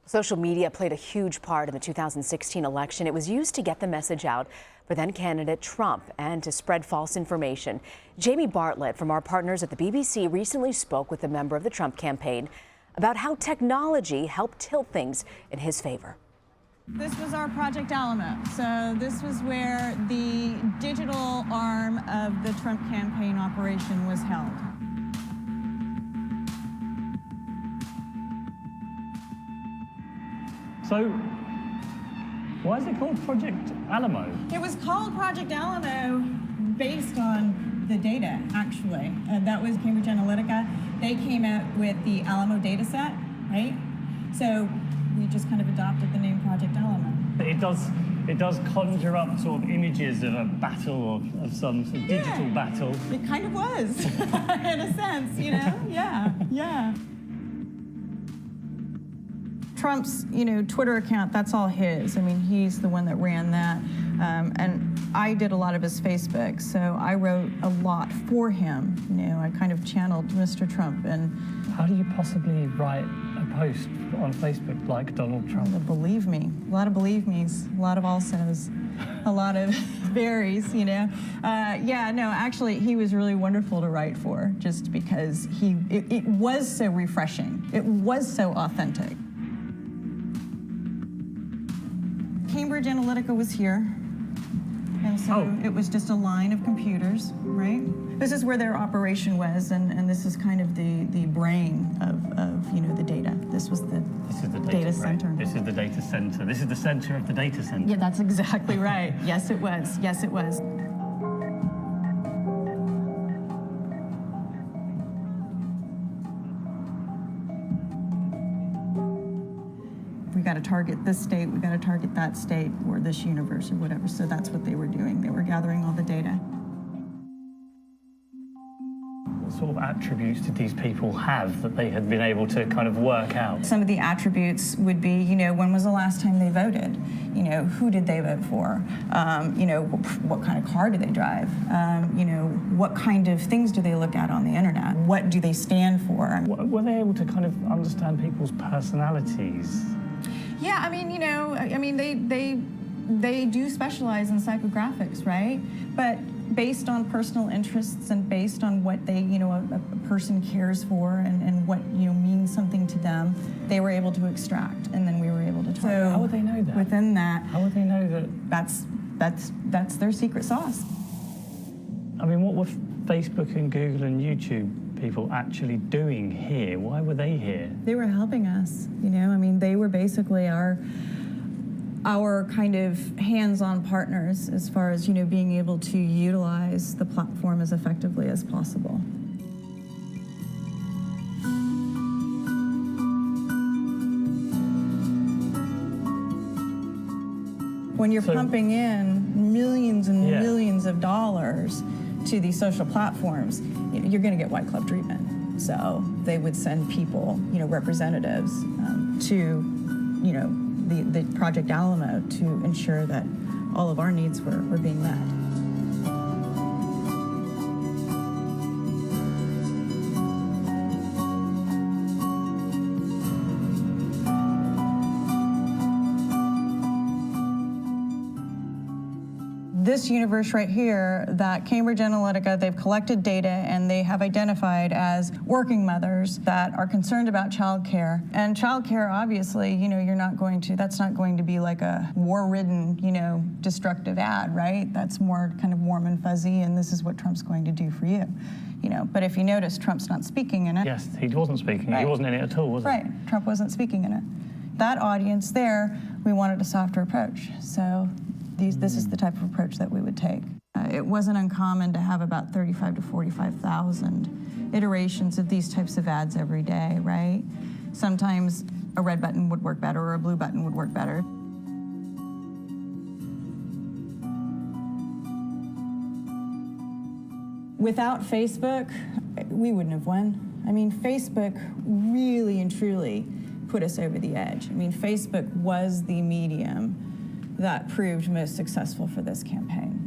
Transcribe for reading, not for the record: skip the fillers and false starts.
Social media played a huge part in the 2016 election. It was used to get the message out for then candidate Trump and to spread false information. Jamie Bartlett from our partners at the BBC recently spoke with a member of the Trump campaign about how technology helped tilt things in his favor. This was our Project Alamo. So this was where the digital arm of the Trump campaign operation was held. So, why is it called Project Alamo? It was called Project Alamo based on the data, actually. That was Cambridge Analytica. They came out with the Alamo data set, right? So we just kind of adopted the name Project Alamo. It does conjure up sort of images of a battle of some sort of digital battle. It kind of was, in a sense, you know? Yeah. Trump's, Twitter account, that's all his. I mean, he's the one that ran that. And I did a lot of his Facebook, so I wrote a lot for him. I kind of channeled Mr. Trump. And how do you possibly write a post on Facebook like Donald Trump? Believe me, a lot of believe me's, a lot of alsos, a lot of berries, actually, he was really wonderful to write for, just because it was so refreshing. It was so authentic. Cambridge Analytica was here, and so it was just a line of computers, right? This is where their operation was, and this is kind of the brain of the data. This was the data center. This is the data center. This is the center of the data center. Yeah, that's exactly right. Yes, it was. Yes, it was. We got to target this state, we got to target that state, or this universe, or whatever. So that's what they were doing. They were gathering all the data. What sort of attributes did these people have that they had been able to kind of work out? Some of the attributes would be, when was the last time they voted? Who did they vote for? What kind of car do they drive? What kind of things do they look at on the internet? What do they stand for? Were they able to kind of understand people's personalities? Yeah, they do specialize in psychographics, right? But based on personal interests and based on what they, a person cares for and what, means something to them, they were able to extract, and then we were able to target. So how would they know that? Within that, how would they know that? That's their secret sauce. I mean, what were Facebook and Google and YouTube people actually doing here? Why were they here? They were helping us, they were basically our kind of hands-on partners as far as, being able to utilize the platform as effectively as possible. When you're pumping in millions and millions of dollars to these social platforms, you're going to get white glove treatment. So they would send people, representatives to, the Project Alamo to ensure that all of our needs were being met. This universe right here, that Cambridge Analytica, they've collected data and they have identified as working mothers that are concerned about childcare. And childcare, obviously, that's not going to be like a war-ridden, destructive ad, right? That's more kind of warm and fuzzy, and this is what Trump's going to do for you. But if you notice, Trump's not speaking in it. Yes, he wasn't speaking. Right. He wasn't in it at all, was he? Right, Trump wasn't speaking in it. That audience there, we wanted a softer approach. So this is the type of approach that we would take. It wasn't uncommon to have about 35 to 45,000 iterations of these types of ads every day, right? Sometimes a red button would work better or a blue button would work better. Without Facebook, we wouldn't have won. Facebook really and truly put us over the edge. Facebook was the medium that proved most successful for this campaign.